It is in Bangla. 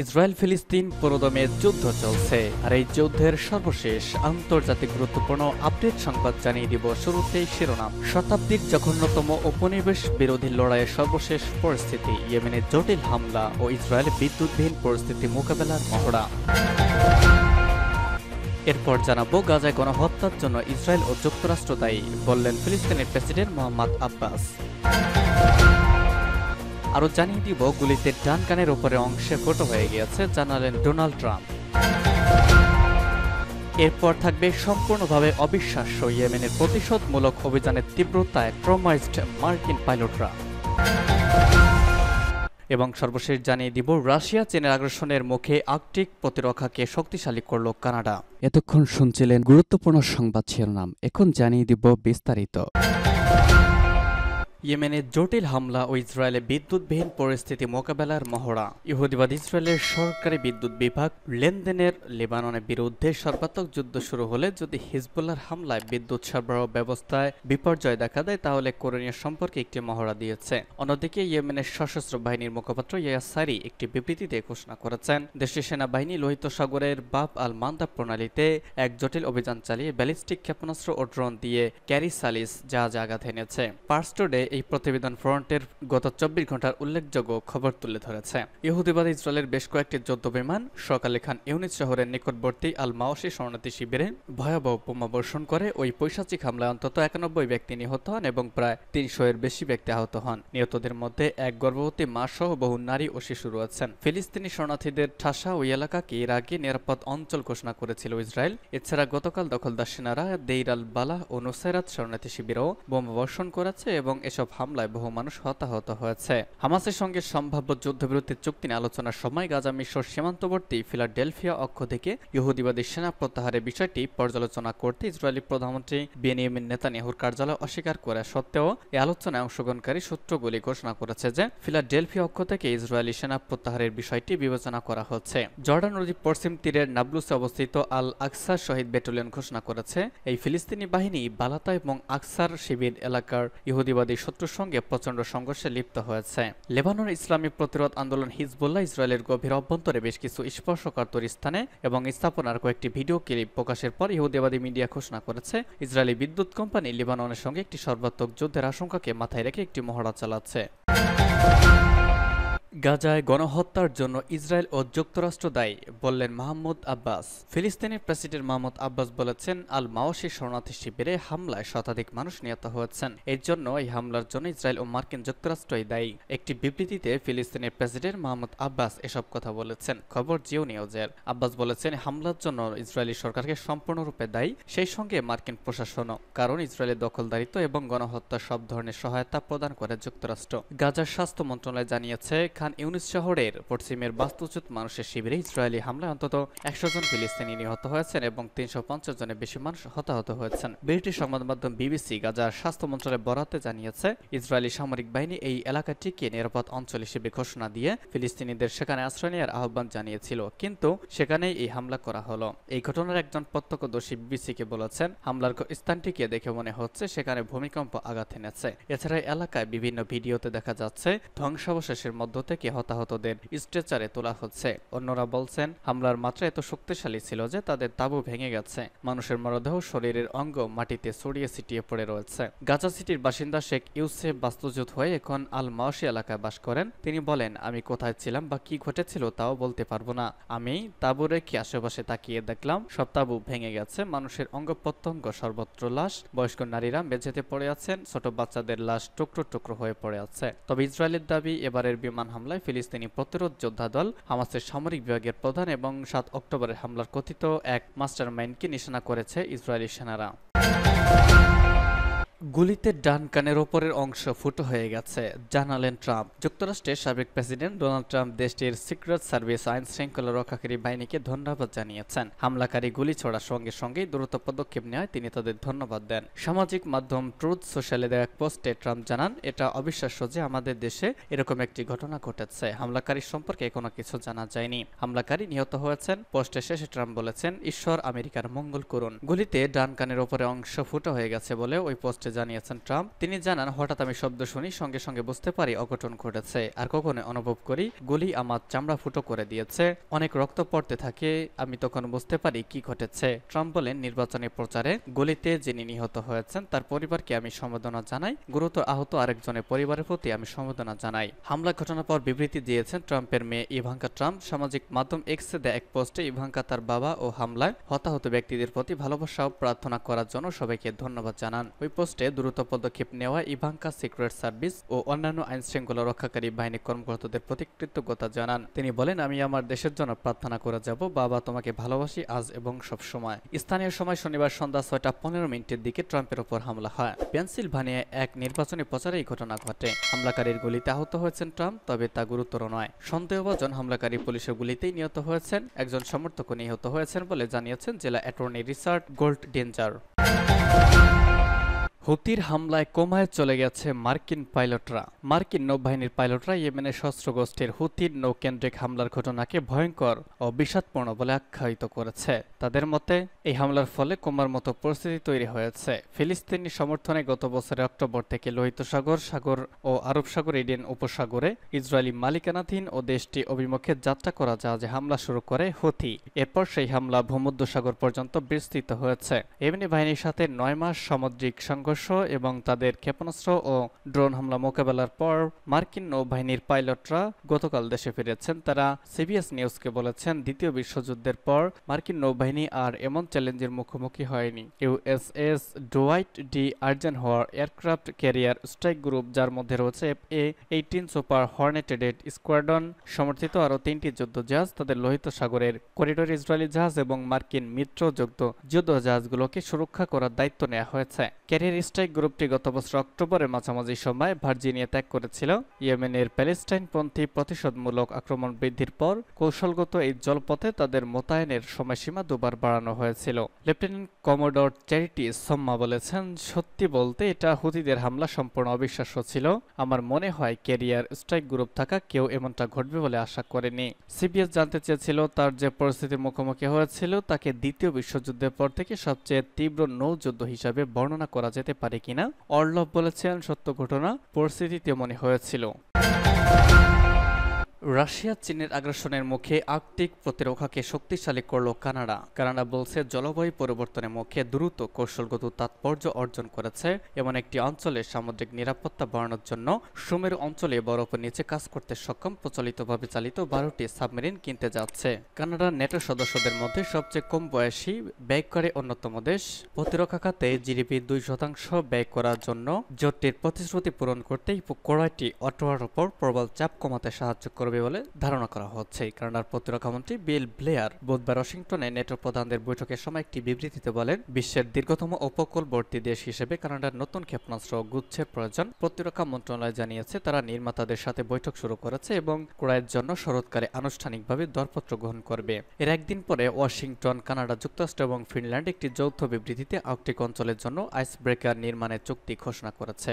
ইসরায়েল ফিলিস্তিন পুরোদমে যুদ্ধ চলছে, আর এই যুদ্ধের সর্বশেষ আন্তর্জাতিক গুরুত্বপূর্ণ আপডেট সংবাদ জানিয়ে দিব। শুরুতেই শিরোনাম। শতাব্দীর জঘন্যতম উপনিবেশ বিরোধী লড়াইয়ের সর্বশেষ পরিস্থিতি, ইয়েমেনের জটিল হামলা ও ইসরায়েলের বিদ্যুৎবিহীন পরিস্থিতি মোকাবেলার মহড়া। এরপর জানাবো, গাজায় গণহত্যার জন্য ইসরায়েল ও যুক্তরাষ্ট্র দায়ী, বললেন ফিলিস্তিনের প্রেসিডেন্ট মোহাম্মদ আব্বাস। আরও জানিয়ে দিব, গুলিতে ডান কানের উপরে অংশে ফুটো হয়ে গিয়েছে, জানালেন ডোনাল্ড ট্রাম্প। এরপর থাকবে সম্পূর্ণভাবে অবিশ্বাস্য ইয়েমেনের প্রতিশোধমূলক অভিযানের তীব্রতায় ট্রমাইজড মার্কিন পাইলটরা। এবং সর্বশেষ জানিয়ে দিব, রাশিয়া চীনের আগ্রাসনের মুখে আর্কটিক প্রতিরক্ষাকে শক্তিশালী করল কানাডা। এতক্ষণ শুনছিলেন গুরুত্বপূর্ণ সংবাদ শিরোনাম, এখন জানিয়ে দিব বিস্তারিত। ইয়েমেনের জটিল হামলা ও ইসরায়েলের বিদ্যুৎবিহীন পরিস্থিতি মোকাবেলার মহড়া। ইহুদিবাদ ইসরায়েলের সরকারি বিদ্যুৎ বিভাগ লেনদেনের লেবাননের বিরুদ্ধে সর্বাত্মক যুদ্ধ শুরু হলে যদি হিজবুল্লাহর হামলায় বিদ্যুৎ সরবরাহ ব্যবস্থায় বিপর্যয় দেখা দেয়, তাহলে করণীয় সম্পর্কে একটি মহড়া দিয়েছে। অন্যদিকে ইয়েমেনের সশস্ত্র বাহিনীর মুখপাত্র ইয়াহিয়া সারি একটি বিবৃতিতে ঘোষণা করেছেন, দেশটির সেনাবাহিনী লোহিত সাগরের বাব আল মান্দা প্রণালীতে এক জটিল অভিযান চালিয়ে ব্যালিস্টিক ক্ষেপণাস্ত্র ও ড্রোন দিয়ে ক্যারি সালিস জাহাজে আঘাত এনেছে। পার্স টুডে এই প্রতিবেদন ফ্রন্টের গত 24 ঘন্টার উল্লেখযোগ্য খবর তুলে ধরেছে। ইহুদিবাদ ইসরায়েলের বেশ কয়েকটি যুদ্ধ বিমান সকালে খান ইউনিস শহরের নিকটবর্তী আল মাওশি শরণার্থী শিবিরে ভয়াবহ বোমা বর্ষণ করে ওই পৈশাচিক হামলায় অন্তত 91 ব্যক্তি নিহত হন এবং প্রায় 300 এর বেশি ব্যক্তি আহত হন। নিহতদের মধ্যে এক গর্ভবতী মা সহ বহু নারী ও শিশু রয়েছেন। ফিলিস্তিনি শরণার্থীদের ঠাসা ওই এলাকাকে এর আগে নিরাপদ অঞ্চল ঘোষণা করেছিল ইসরায়েল। এছাড়া গতকাল দখলদার সেনারা দেইর আল বালাহ ও নুসাইরাত শরণার্থী শিবিরেও বোমা বর্ষণ করেছে এবং এসব হামলায় বহু মানুষ হতাহত হয়েছে। হামাসের সঙ্গে সম্ভাব্য যুদ্ধবিরতি চুক্তি নিয়ে আলোচনার সময় গাজা মিশর সীমান্তবর্তী ফিলাডেলফিয়া অক্ষ থেকে ইহুদিবাদী সেনা প্রত্যাহারের বিষয়টি পর্যালোচনা করতে ইসরায়েলি প্রধানমন্ত্রী বেনিয়ামিন নেতানিয়াহুর কার্যালয় অস্বীকার করা সত্ত্বেও এই আলোচনায় অংশগ্রহণকারী সূত্রগুলি ঘোষণা করেছে যে ফিলাডেলফিয়া অক্ষ থেকে ইসরায়েলি সেনা প্রত্যাহারের বিষয়টি বিবেচনা করা হচ্ছে। জর্ডান নদীর পশ্চিম তীরের নাবলুসে অবস্থিত আল আকসা শহীদ ব্যাটালিয়ন ঘোষণা করেছে, এই ফিলিস্তিনি বাহিনী বালাতা এবং আকসার শিবির এলাকার ইহুদিবাদী শত্রুর সঙ্গে প্রচণ্ড সংঘর্ষে লিপ্ত হয়েছে। লেবাননের ইসলামী প্রতিরোধ আন্দোলন হিজবুল্লাহ ইসরায়েলের গভীর অভ্যন্তরে বেশ কিছু স্পর্শকাতর স্থানে এবং স্থাপনার কয়েকটি ভিডিও ক্লিপ প্রকাশের পর ইহুদিবাদী মিডিয়া ঘোষণা করেছে, ইসরায়েলি বিদ্যুৎ কোম্পানি লেবাননের সঙ্গে একটি সর্বাত্মক যুদ্ধের আশঙ্কাকে মাথায় রেখে একটি মহড়া চালাচ্ছে। গাজায় গণহত্যার জন্য ইসরায়েল ও যুক্তরাষ্ট্র দায়ী, বললেন মাহমুদ আব্বাস। ফিলিস্তিনের প্রেসিডেন্ট মাহমুদ আব্বাস বলেছেন, আল মাওশি শরণার্থী শিবিরে হামলায় শতাধিক মানুষ নিহত হয়েছেন। এর জন্য এই হামলার জন্য ইসরায়েল ও মার্কিন যুক্তরাষ্ট্রই দায়ী। একটি বিবৃতিতে ফিলিস্তিনের প্রেসিডেন্ট মাহমুদ আব্বাস এসব কথা বলেছেন। খবর জিও নিউজের। আব্বাস বলেছেন, হামলার জন্য ইসরায়েলি সরকারকে সম্পূর্ণরূপে দায়ী, সেই সঙ্গে মার্কিন প্রশাসনও, কারণ ইসরায়েলের দখলদারিত্ব এবং গণহত্যা সব ধরনের সহায়তা প্রদান করে যুক্তরাষ্ট্র। গাজার স্বাস্থ্য মন্ত্রণালয় জানিয়েছে, খান ইউনিস শহরের পশ্চিমের বাস্তুচ্যুত মানুষের শিবিরে ইসরায়েলি হামলায় অন্তত 100 জন ফিলিস্তিনি নিহত হয়েছেন এবং 350 জনের বেশি মানুষ হতাহত হয়েছেন। ব্রিটিশ সংবাদ মাধ্যম বিবিসি গাজার স্বাস্থ্য মন্ত্রণালয়ের বরাতে জানিয়েছে, ইসরায়েলি সামরিক বাহিনী এই এলাকাটিকে নিরাপদ অঞ্চল হিসেবে ঘোষণা দিয়ে ফিলিস্তিনিদের সেখানে আশ্রয় নেওয়ার আহ্বান জানিয়েছিল, কিন্তু সেখানেই এই হামলা করা হলো। এই ঘটনার একজন প্রত্যক্ষদর্শী বিবিসিকে বলেছেন, হামলার স্থানটিকে দেখে মনে হচ্ছে সেখানে ভূমিকম্প আঘাত এনেছে। এছাড়া এলাকায় বিভিন্ন ভিডিওতে দেখা যাচ্ছে ধ্বংসাবশেষের মধ্য থেকে হতাহতদের স্ট্রেচারে তোলা হচ্ছে। অন্যরা বলছেন, হামলার মাত্রা এত শক্তিশালী ছিল যে তাদের তাঁবু ভেঙে গেছে। মানুষের মরদেহ শরীরের অঙ্গ মাটিতে ছড়িয়ে ছিটিয়ে পড়ে রয়েছে। গাজা সিটির বাসিন্দা শেখ ইউসেফ বাস্তুচ্যুত হয়ে এখন আল মাওশি এলাকায় বাস করেন। তিনি বলেন, আমি কোথায় ছিলাম বা কি ঘটেছিল তাও বলতে পারবো না। আমি তাঁবু রেখে আশেপাশে তাকিয়ে দেখলাম সব তাঁবু ভেঙে গেছে, মানুষের অঙ্গ প্রত্যঙ্গ সর্বত্র লাশ, বয়স্ক নারীরা মেঝেতে পড়ে আছেন, ছোট বাচ্চাদের লাশ টুকরো টুকরো হয়ে পড়ে আছে। তবে ইসরায়েলের দাবি, এবারের বিমান হামলায় ফিলিস্তিনি প্রতিরোধ যোদ্ধা দল হামাসের সামরিক বিভাগের প্রধান এবং 7 অক্টোবরের হামলার কথিত এক মাস্টারমাইন্ডকে নিশানা করেছে ইসরায়েলি সেনারা। গুলিতে ডান কানের ওপরের অংশ ফুটো হয়ে গেছে, জানালেন ট্রাম্প। যুক্তরাষ্ট্রের সাবেক প্রেসিডেন্ট ডোনাল্ড ট্রাম্প দেশটির সিক্রেট সার্ভিস আইন শৃঙ্খলা রক্ষাকারী বাহিনীকে ধন্যবাদ জানিয়েছেন। হামলাকারী গুলি ছোড়ার সঙ্গে সঙ্গেই দ্রুত পদক্ষেপ নেওয়ায় তিনি তাদের ধন্যবাদ দেন। সামাজিক মাধ্যম ট্রুথ সোশ্যালে দেওয়া এক পোস্টে ট্রাম্প জানান, এটা অবিশ্বাস্য যে আমাদের দেশে এরকম একটি ঘটনা ঘটেছে। হামলাকারীর সম্পর্কে কোনো কিছু জানা যায়নি। হামলাকারী নিহত হয়েছেন। পোস্টের শেষে ট্রাম্প বলেছেন, ঈশ্বর আমেরিকার মঙ্গল করুন। গুলিতে ডান কানের ওপরে অংশ ফুটো হয়ে গেছে বলে ওই পোস্টে পোস্টে জানিয়েছেন ট্রাম্প। তিনি জানান, হঠাৎ আমি শব্দ শুনি, সঙ্গে সঙ্গে বুঝতে পারি অঘটন ঘটেছে, আর কখনো অনুভব করি গুলি আমার চামড়া ফুটো করে দিয়েছে, অনেক রক্ত পড়তে থাকে, আমি তখন বুঝতে পারি কি ঘটেছে। ট্রাম্প বলেন, নির্বাচনী প্রচারে গুলিতে যিনি নিহত হয়েছেন তার পরিবারকে আমি সমবেদনা জানাই, গুরুতর আহত আরেকজনের পরিবারের প্রতি আমি সমবেদনা জানাই। হামলা ঘটনার পর বিবৃতি দিয়েছেন ট্রাম্পের মেয়ে ইভাঙ্কা ট্রাম্প। সামাজিক মাধ্যম এক্সে দেয়া এক পোস্টে ইভাঙ্কা তার বাবা ও হামলায় হতাহত ব্যক্তিদের প্রতি ভালোবাসা ও প্রার্থনা করার জন্য সবাইকে ধন্যবাদ জানান। ওই পোস্টে দ্রুত পদক্ষেপ নেওয়া ইভাঙ্কা সিক্রেট সার্ভিস ও অন্যান্য আইনশৃঙ্খলা রক্ষাকারী বাহিনী কর্মকর্তাদের প্রতি কৃতজ্ঞতা জানান। তিনি বলেন, আমি আমার দেশের জন্য প্রার্থনা করে যাব, বাবা তোমাকে ভালোবাসি আজ এবং সব সময়। স্থানীয় সময় শনিবার সন্ধ্যা 6:15 দিকে ট্রাম্পের উপর হামলা হয়। পেনসিলভানিয়ায় এক নির্বাচনী প্রচারে এই ঘটনা ঘটে। হামলাকারীর গুলিতে আহত হয়েছেন ট্রাম্প, তবে তা গুরুতর নয়। সন্দেহভাজন হামলাকারী পুলিশের গুলিতেই নিহত হয়েছেন। একজন সমর্থকও নিহত হয়েছেন বলে জানিয়েছেন জেলা অ্যাটর্নি রিচার্ড গোল্ডডেঞ্জার। হুতির হামলায় কোমায় চলে গেছে মার্কিন পাইলটরা। মার্কিন নৌবাহিনীর পাইলটরা ইয়েমেনের সশস্ত্র গোষ্ঠীর হুতির নৌকেন্দ্রিক হামলার ঘটনাকে ভয়ঙ্কর ও বিষাদপূর্ণ বলে আখ্যায়িত করেছে। তাদের মতে, এই হামলার ফলে কোমার মতো পরিস্থিতি তৈরি হয়েছে। ফিলিস্তিনি সমর্থনে গত বছরের অক্টোবর থেকে লোহিত সাগর ও আরব সাগর, এডেন উপসাগরে ইসরায়েলি মালিকানাধীন ও দেশটি অভিমুখে যাত্রা করা জাহাজে হামলা শুরু করে হুতি। এরপর সেই হামলা ভূমধ্যসাগর পর্যন্ত বিস্তৃত হয়েছে। ইয়েমেনি বাহিনীর সাথে 9 মাস সামুদ্রিক সংঘর্ষ এবং তাদের ক্ষেপণাস্ত্র ও ড্রোন হামলা মোকাবেলার পর মার্কিন নৌবাহিনীর পাইলটরা গতকাল দেশে ফিরেছেন। তারা সিবিএস নিউজকে বলেছেন, দ্বিতীয় বিশ্বযুদ্ধের পর মার্কিন নৌবাহিনী আর এমন চ্যালেঞ্জের মুখোমুখি হয়নি। USS Dwight D Eisenhower aircraft carrier strike group, যার মধ্যে রয়েছে F/A-18 সুপার হর্নেটেড স্কোয়াড্রন সমর্থিত আরও 3টি যুদ্ধ জাহাজ, তাদের লোহিত সাগরের করিডোর ইসরায়েলি জাহাজ এবং মার্কিন মিত্রযুক্ত যুদ্ধ জাহাজগুলোকে সুরক্ষা করার দায়িত্ব নেওয়া হয়েছে। ক্যারিয়ার স্ট্রাইক গ্রুপটি গত বছর অক্টোবরের মাঝামাঝি সময় ভার্জিনিয়া ত্যাগ করেছিল। ইয়েমেনের প্যালেস্টাইনপন্থী প্রতিশোধমূলক আক্রমণ বৃদ্ধির পর কৌশলগত এই জলপথে তাদের মোতায়েনের সময়সীমা দুবার বাড়ানো হয়েছিল। লেফটেন্যান্ট কমোডর চ্যারিটি সোম্মা বলেছেন, সত্যি বলতে এটা হুতিদের হামলা সম্পূর্ণ অবিশ্বাস্য ছিল। আমার মনে হয় ক্যারিয়ার স্ট্রাইক গ্রুপ থাকা কেউ এমনটা ঘটবে বলে আশা করেনি। সিবিএস জানতে চেয়েছিল, তার যে পরিস্থিতির মুখোমুখি হয়েছিল তাকে দ্বিতীয় বিশ্বযুদ্ধের পর থেকে সবচেয়ে তীব্র নৌযুদ্ধ হিসাবে বর্ণনা করা যেতে পারে কিনা। অর্লভ বলেছেন, সত্য ঘটনা, পরিস্থিতি তেমনই হয়েছিল। রাশিয়া চীনের আগ্রাসনের মুখে আর্কটিক প্রতিরক্ষাকে শক্তিশালী করল কানাডা। কানাডা বলছে, জলবায়ু পরিবর্তনের মুখে দ্রুত কৌশলগত তাৎপর্য অর্জন করেছে এমন একটি অঞ্চলে সামুদ্রিক নিরাপত্তা বাড়ানোর জন্য সুমেরু অঞ্চলে বরফের নিচে কাজ করতে সক্ষম প্রচলিতভাবে চালিত 12টি সাবমেরিন কিনতে যাচ্ছে। কানাডা নেটো সদস্যদের মধ্যে সবচেয়ে কম বয়সী ব্যয়কারী অন্যতম দেশ। প্রতিরক্ষা খাতে জিডিপি 2% ব্যয় করার জন্য জোটটির প্রতিশ্রুতি পূরণ করতে এই কড়াইটি অটোয়ার উপর প্রবল চাপ কমাতে সাহায্য করবে বলে ধারণা করা হচ্ছে। কানাডার প্রতিরক্ষামন্ত্রী বিল ব্লেয়ার বুধবার ওয়াশিংটনে নেটো প্রধানদের বৈঠকের সময় একটি বিবৃতিতে বলেন, বিশ্বের দীর্ঘতম উপকূলবর্তী দেশ হিসেবে কানাডার নতুন ক্ষেপণাস্ত্র গুচ্ছের প্রয়োজন। প্রতিরক্ষা মন্ত্রণালয় জানিয়েছে, তারা নির্মাতাদের সাথে বৈঠক শুরু করেছে এবং ক্রয়ের জন্য শরৎকালে আনুষ্ঠানিকভাবে দরপত্র গ্রহণ করবে। এর একদিন পরে ওয়াশিংটন, কানাডা, যুক্তরাষ্ট্র এবং ফিনল্যান্ড একটি যৌথ বিবৃতিতে আর্কটিক অঞ্চলের জন্য আইস ব্রেকার নির্মাণের চুক্তি ঘোষণা করেছে।